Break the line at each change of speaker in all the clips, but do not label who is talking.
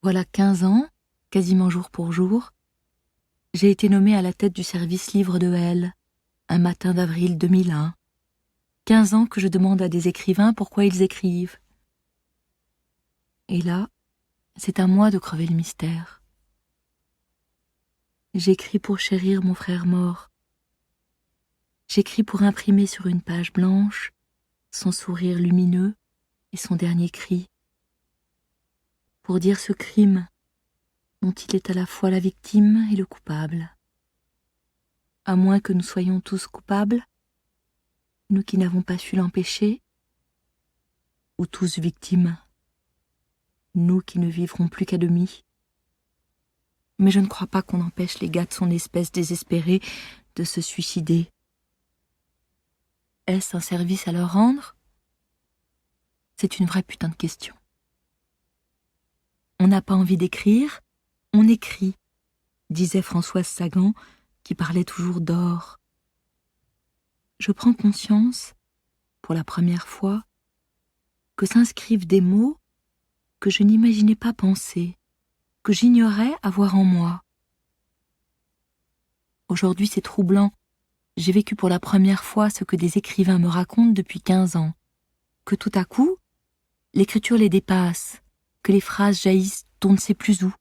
Voilà 15 ans, quasiment jour pour jour, j'ai été nommée à la tête du service livre de L, un matin d'avril 2001. 15 ans que je demande à des écrivains pourquoi ils écrivent. Et là, c'est à moi de crever le mystère. J'écris pour chérir mon frère mort. J'écris pour imprimer sur une page blanche son sourire lumineux et son dernier cri. Pour dire ce crime dont il est à la fois la victime et le coupable. À moins que nous soyons tous coupables, nous qui n'avons pas su l'empêcher, ou tous victimes, nous qui ne vivrons plus qu'à demi. Mais je ne crois pas qu'on empêche les gars de son espèce désespérée de se suicider. Est-ce un service à leur rendre? C'est une vraie putain de question. On n'a pas envie d'écrire, on écrit, disait Françoise Sagan, qui parlait toujours d'or. Je prends conscience, pour la première fois, que s'inscrivent des mots que je n'imaginais pas penser, que j'ignorais avoir en moi. Aujourd'hui, c'est troublant. J'ai vécu pour la première fois ce que des écrivains me racontent depuis 15 ans. Que tout à coup, l'écriture les dépasse, que les phrases jaillissent d'on ne sait plus où.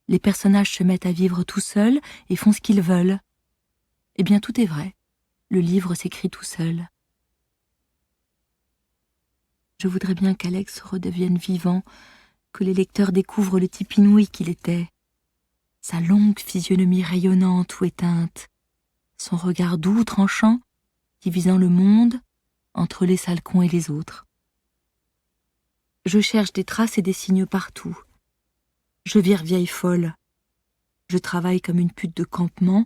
Les personnages se mettent à vivre tout seuls et font ce qu'ils veulent. Eh bien, tout est vrai. Le livre s'écrit tout seul. Je voudrais bien qu'Alex redevienne vivant, que les lecteurs découvrent le type inouï qu'il était. Sa longue physionomie rayonnante ou éteinte, son regard doux, tranchant, divisant le monde entre les salcons et les autres. Je cherche des traces et des signes partout. Je vire vieille folle. Je travaille comme une pute de campement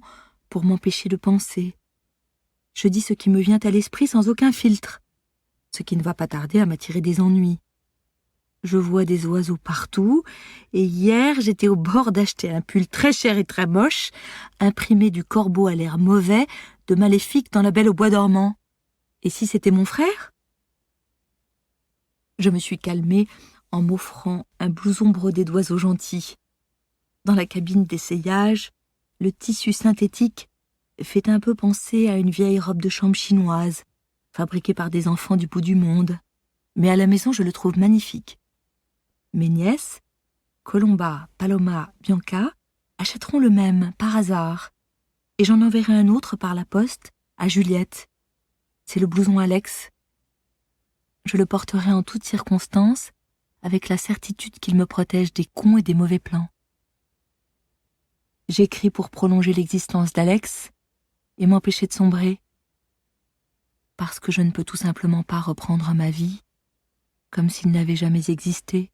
pour m'empêcher de penser. Je dis ce qui me vient à l'esprit sans aucun filtre, ce qui ne va pas tarder à m'attirer des ennuis. Je vois des oiseaux partout, et hier j'étais au bord d'acheter un pull très cher et très moche, imprimé du corbeau à l'air mauvais, de Maléfique dans La Belle au bois dormant. Et si c'était mon frère? Je me suis calmée en m'offrant un blouson brodé d'oiseaux gentils. Dans la cabine d'essayage, le tissu synthétique fait un peu penser à une vieille robe de chambre chinoise, fabriquée par des enfants du bout du monde. Mais à la maison, je le trouve magnifique. Mes nièces, Colomba, Paloma, Bianca, achèteront le même, par hasard. Et j'en enverrai un autre par la poste à Juliette. C'est le blouson Alex. Je le porterai en toutes circonstances, avec la certitude qu'il me protège des cons et des mauvais plans. J'écris pour prolonger l'existence d'Alex et m'empêcher de sombrer. Parce que je ne peux tout simplement pas reprendre ma vie comme s'il n'avait jamais existé.